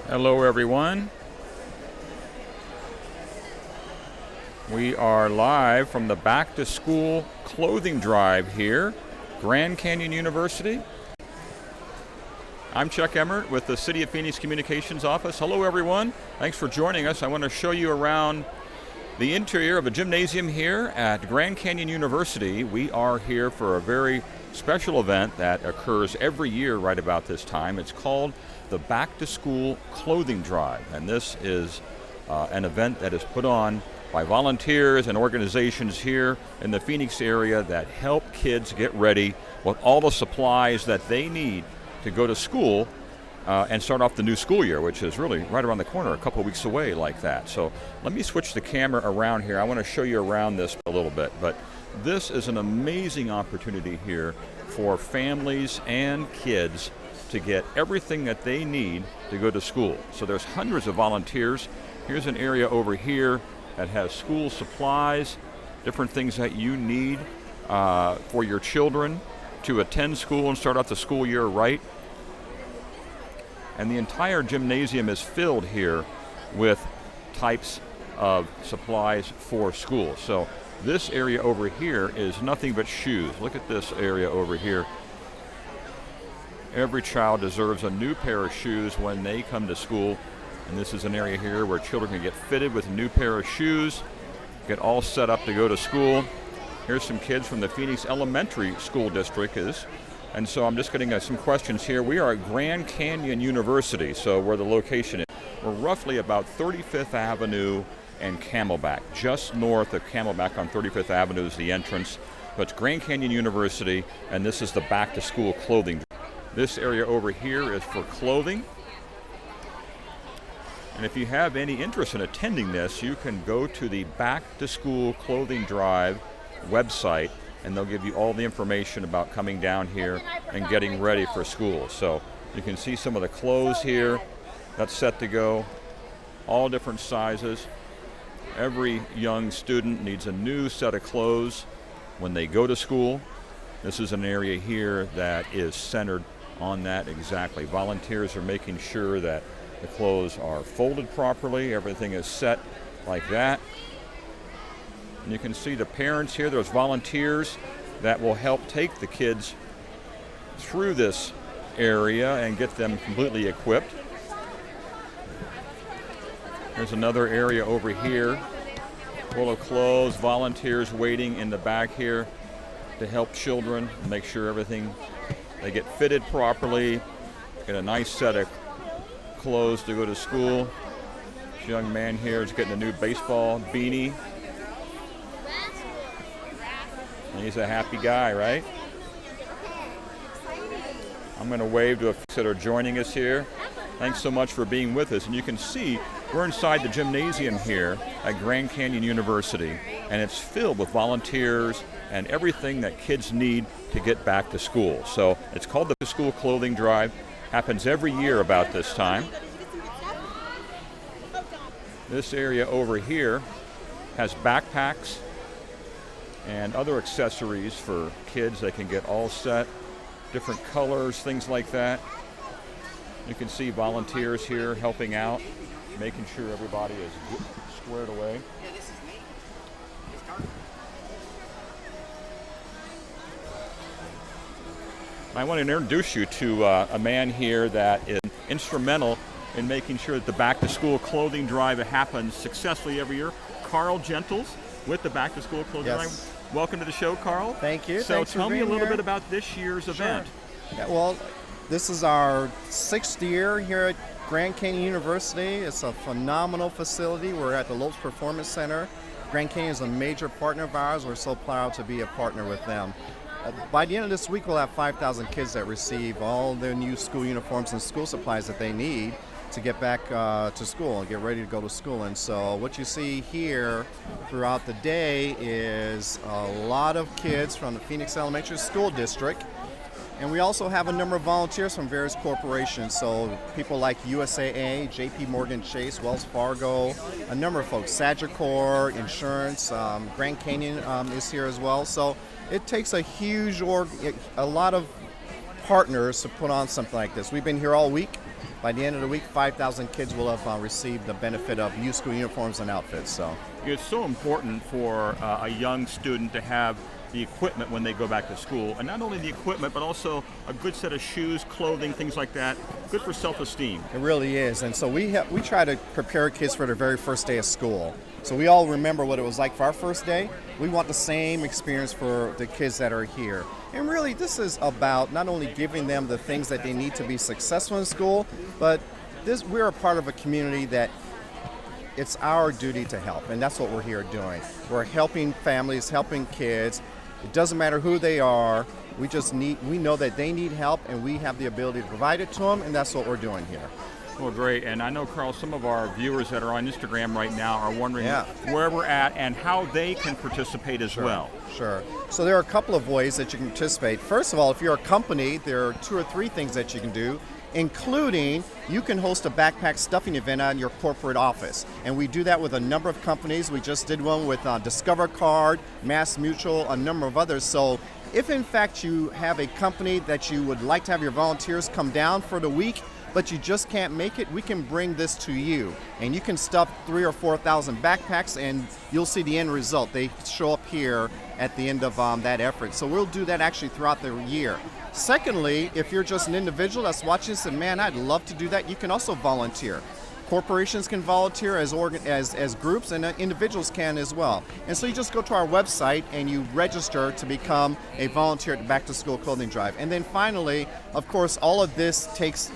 Hello everyone. We are live from the Back to School Clothing Drive here, Grand Canyon University. I'm Chuck Emmert with the City of Phoenix Communications Office. Hello everyone. Thanks for joining us. I want to show you around the interior of a gymnasium here at Grand Canyon University. We are here for a very special event that occurs every year right about this time. It's called the Back to School Clothing Drive, and this is an event that is put on by volunteers and organizations here in the Phoenix area that help kids get ready with all the supplies that they need to go to school and start off the new school year, which is really right around the corner, a couple of weeks away like that. So let me switch the camera around here. I want to show you around this a little bit, but this is an amazing opportunity here for families and kids to get everything that they need to go to school. So there's hundreds of volunteers. Here's an area over here that has school supplies, different things that you need for your children to attend school and start out the school year right. And the entire gymnasium is filled here with types of supplies for school. So this area over here is nothing but shoes. Look at this area over here. Every child deserves a new pair of shoes when they come to school. And this is an area here where children can get fitted with a new pair of shoes, get all set up to go to school. Here's some kids from the Phoenix Elementary School District. And so I'm just getting some questions here. We are at Grand Canyon University, so where the location is. We're roughly about 35th Avenue and Camelback. Just north of Camelback on 35th Avenue is the entrance. But it's Grand Canyon University, and this is the Back to School Clothing. This area over here is for clothing. And if you have any interest in attending this, you can go to the Back to School Clothing Drive website, and they'll give you all the information about coming down here and getting ready for school. So you can see some of the clothes here that's set to go, all different sizes. Every young student needs a new set of clothes when they go to school. This is an area here that is centered on that exactly. Volunteers are making sure that the clothes are folded properly, everything is set like that. And you can see the parents here, there's volunteers that will help take the kids through this area and get them completely equipped. There's another area over here full of clothes, volunteers waiting in the back here to help children make sure everything, they get fitted properly, get a nice set of clothes to go to school. This young man here is getting a new baseball beanie. And he's a happy guy, right? I'm going to wave to a few that are joining us here. Thanks so much for being with us. And you can see we're inside the gymnasium here at Grand Canyon University, and it's filled with volunteers and everything that kids need to get back to school. So it's called the School Clothing Drive. Happens every year about this time. This area over here has backpacks and other accessories for kids. They can get all set, different colors, things like that. You can see volunteers here helping out, making sure everybody is squared away. I want to introduce you to a man here that is instrumental in making sure that the Back to School Clothing Drive happens successfully every year. Carl Gentles with the Back to School Clothing Drive. Welcome to the show, Carl. Thank you. So tell me a little bit about this year's event. Yeah, well, this is our 6th year here at Grand Canyon University. It's a phenomenal facility. We're at the Lopes Performance Center. Grand Canyon is a major partner of ours. We're so proud to be a partner with them. By the end of this week, we'll have 5,000 kids that receive all their new school uniforms and school supplies that they need to get back to school and get ready to go to school. And so what you see here throughout the day is a lot of kids from the Phoenix Elementary School District. And we also have a number of volunteers from various corporations. So people like USAA, JP Morgan Chase, Wells Fargo, a number of folks, Sagicor, Insurance, Grand Canyon is here as well. So it takes a huge a lot of partners to put on something like this. We've been here all week. by the end of the week, 5,000 kids will have received the benefit of new school uniforms and outfits. So it's so important for a young student to have the equipment when they go back to school, and not only the equipment, but also a good set of shoes, clothing, things like that. Good for self-esteem. It really is, and so we try to prepare kids for their very first day of school. So we all remember what it was like for our first day. We want the same experience for the kids that are here. And really, this is about not only giving them the things that they need to be successful in school, but we're a part of a community that it's our duty to help, and that's what we're here doing. We're helping families, helping kids. It doesn't matter who they are. We know that they need help, and we have the ability to provide it to them, and that's what we're doing here. Well, great. And I know, Carl, some of our viewers that are on Instagram right now are wondering where we're at and how they can participate as well. Sure. So there are a couple of ways that you can participate. First of all, if you're a company, there are 2 or 3 things that you can do, including you can host a backpack stuffing event on your corporate office. And we do that with a number of companies. We just did one with Discover Card, Mass Mutual, a number of others. So if in fact you have a company that you would like to have your volunteers come down for the week, but you just can't make it, we can bring this to you. And you can stuff 3,000 or 4,000 backpacks, and you'll see the end result. They show up here at the end of that effort. So we'll do that actually throughout the year. Secondly, if you're just an individual that's watching this and, man, I'd love to do that, you can also volunteer. Corporations can volunteer as groups, and individuals can as well. And so you just go to our website and you register to become a volunteer at the Back to School Clothing Drive. And then finally, of course, all of this takes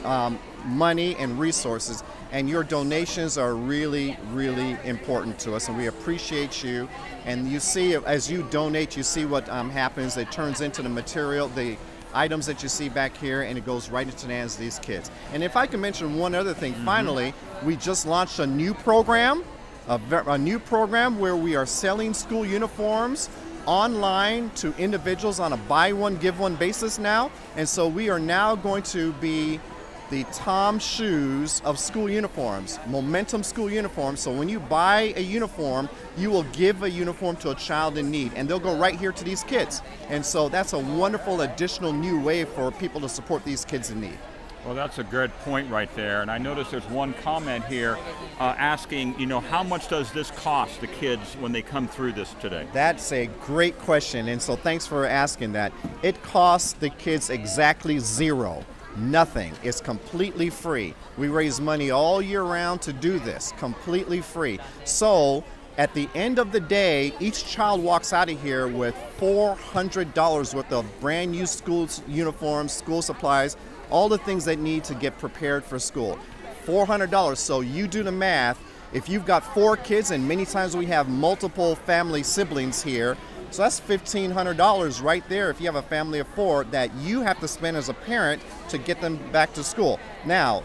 money and resources, and your donations are really, really important to us, and we appreciate you. And you see, as you donate, you see what happens. It turns into the material, the items that you see back here, and it goes right into the hands of these kids. And if I can mention one other thing, finally, we just launched a new program, a new program where we are selling school uniforms online to individuals on a buy one, give one basis now. And so we are now going to be the Tom Shoes of school uniforms, Momentum school uniforms. So when you buy a uniform, you will give a uniform to a child in need, and they'll go right here to these kids. And so that's a wonderful additional new way for people to support these kids in need. Well, that's a good point right there. And I noticed there's one comment here asking, how much does this cost the kids when they come through this today? That's a great question, and so thanks for asking that. It costs the kids exactly zero. Nothing. It's completely free. We raise money all year round to do this, completely free. So at the end of the day, each child walks out of here with $400 worth of brand new school uniforms, school supplies, all the things they need to get prepared for school. $400. So you do the math. If you've got 4 kids, and many times we have multiple family siblings here, so that's $1,500 right there if you have a family of 4 that you have to spend as a parent to get them back to school. Now,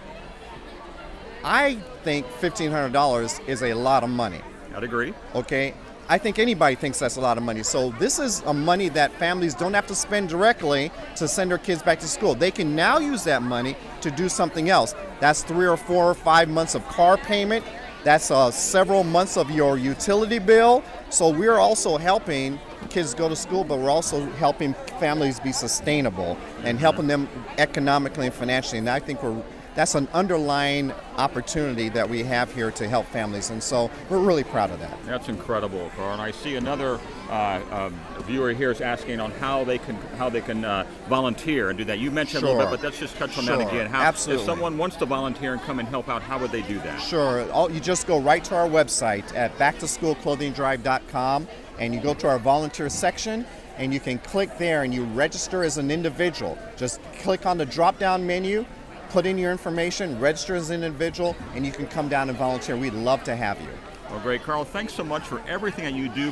I think $1,500 is a lot of money. I'd agree. Okay? I think anybody thinks that's a lot of money. So this is a money that families don't have to spend directly to send their kids back to school. They can now use that money to do something else. That's 3 or 4 or 5 months of car payment. That's several months of your utility bill. So we're also helping kids go to school, but we're also helping families be sustainable and helping them economically and financially. And I think that's an underlying opportunity that we have here to help families, and so we're really proud of that. That's incredible, Carl. And I see another viewer here is asking on how they can volunteer and do that. You mentioned a little bit, but let's just touch on that again. Absolutely. If someone wants to volunteer and come and help out, how would they do that? Sure. You just go right to our website at backtoschoolclothingdrive.com, and you go to our volunteer section, and you can click there and you register as an individual. Just click on the drop-down menu, put in your information, register as an individual, and you can come down and volunteer. We'd love to have you. Well, great, Carl. Thanks so much for everything that you do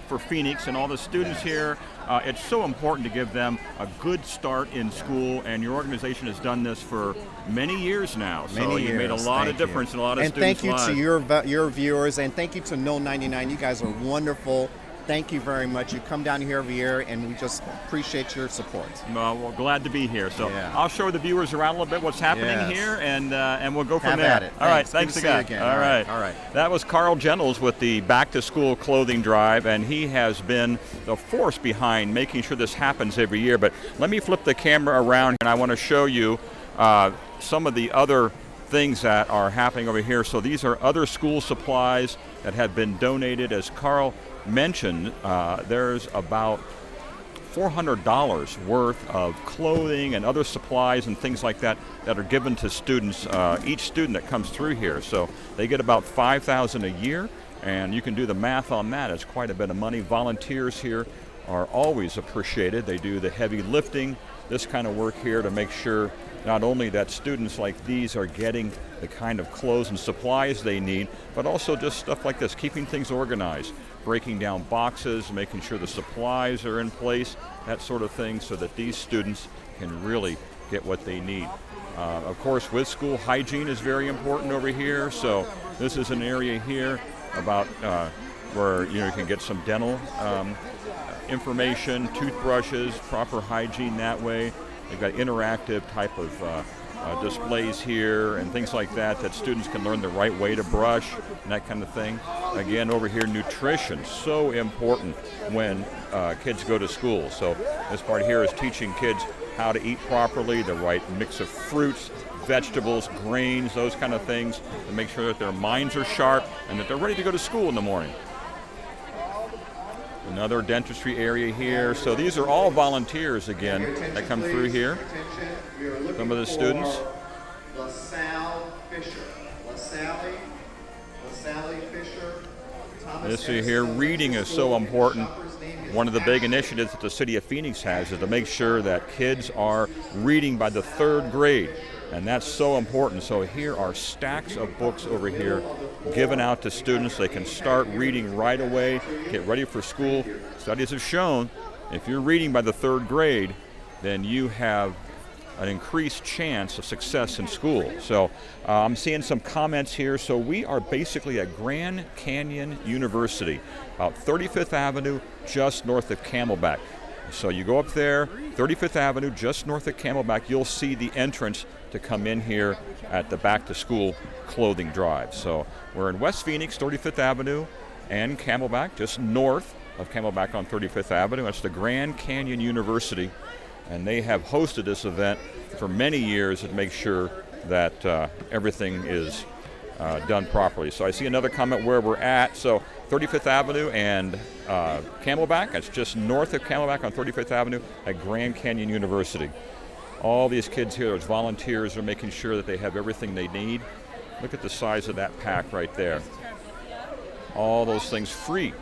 for Phoenix and all the students here. It's so important to give them a good start in school, and your organization has done this for many years now. So you made a lot of difference in a lot of students' lives. And thank you to your viewers, and thank you to No 99. You guys are wonderful. Thank you very much. You come down here every year, and we just appreciate your support. Well, we're glad to be here. So I'll show the viewers around a little bit what's happening here, and we'll go from there. Have at it. All right, thanks again. All right. That was Carl Gentles with the Back to School Clothing Drive, and he has been the force behind making sure this happens every year. But let me flip the camera around, and I want to show you some of the other things that are happening over here. So these are other school supplies that have been donated. As Carl mentioned, there's about $400 worth of clothing and other supplies and things like that that are given to students, each student that comes through here. So they get about $5,000 a year, and you can do the math on that. It's quite a bit of money. Volunteers here are always appreciated. They do the heavy lifting, this kind of work here to make sure not only that students like these are getting the kind of clothes and supplies they need, but also just stuff like this, keeping things organized, breaking down boxes, making sure the supplies are in place, that sort of thing, so that these students can really get what they need. Of course, with school, hygiene is very important over here, so this is an area here about where you can get some dental information, toothbrushes, proper hygiene that way. They've got interactive type of displays here and things like that students can learn the right way to brush and that kind of thing. Again, over here, nutrition, so important when kids go to school. So this part here is teaching kids how to eat properly, the right mix of fruits, vegetables, grains, those kind of things, to make sure that their minds are sharp and that they're ready to go to school in the morning. Another dentistry area here. So these are all volunteers again that come through here. Some of the students. This here, reading is so important. One of the big initiatives that the City of Phoenix has is to make sure that kids are reading by the 3rd grade. And that's so important. So here are stacks of books over here given out to students. They can start reading right away, get ready for school. Studies have shown if you're reading by the 3rd grade, then you have an increased chance of success in school. So I'm seeing some comments here. So we are basically at Grand Canyon University, about 35th Avenue, just north of Camelback. So you go up there, 35th Avenue, just north of Camelback, you'll see the entrance to come in here at the Back to School clothing drive. So we're in West Phoenix, 35th Avenue and Camelback, just north of Camelback on 35th Avenue. That's the Grand Canyon University, and they have hosted this event for many years to make sure that everything is done properly. So I see another comment where we're at. So 35th Avenue and Camelback, that's just north of Camelback on 35th Avenue at Grand Canyon University. All these kids here as volunteers are making sure that they have everything they need. Look at the size of that pack right there. All those things free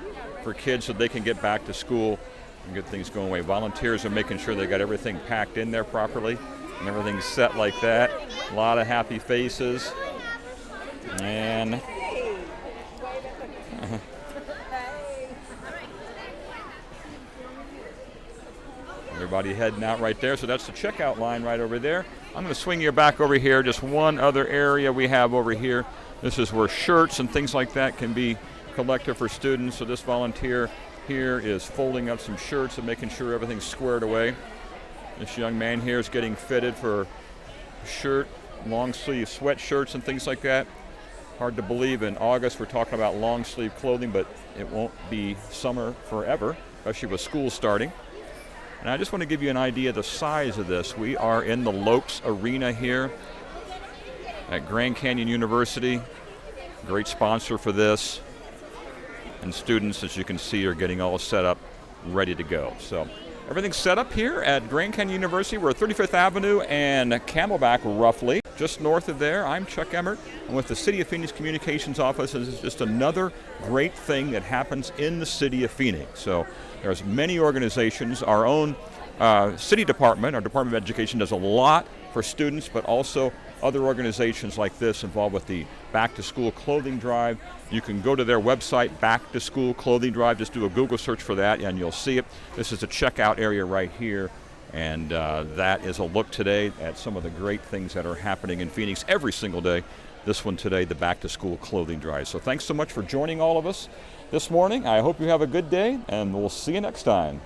for kids so they can get back to school and get things going away. Volunteers are making sure they got everything packed in there properly and everything's set like that. A lot of happy faces. And everybody heading out right there. So that's the checkout line right over there. I'm going to swing you back over here. Just one other area we have over here. This is where shirts and things like that can be collected for students. So this volunteer here is folding up some shirts and making sure everything's squared away. This young man here is getting fitted for a shirt, long sleeve sweatshirts and things like that. Hard to believe in August we're talking about long sleeve clothing, but it won't be summer forever, especially with school starting. And I just want to give you an idea of the size of this. We are in the Lopes Arena here at Grand Canyon University. Great sponsor for this. And students, as you can see, are getting all set up, ready to go. So everything's set up here at Grand Canyon University. We're at 35th Avenue and Camelback, roughly. Just north of there, I'm Chuck Emmert. I'm with the City of Phoenix Communications Office. This is just another great thing that happens in the City of Phoenix. So there's many organizations. Our own city department, our Department of Education, does a lot for students, but also other organizations like this involved with the Back to School Clothing Drive. You can go to their website, Back to School Clothing Drive. Just do a Google search for that and you'll see it. This is a checkout area right here. And that is a look today at some of the great things that are happening in Phoenix every single day. This one today, the Back to School Clothing Drive. So thanks so much for joining all of us this morning. I hope you have a good day, and we'll see you next time.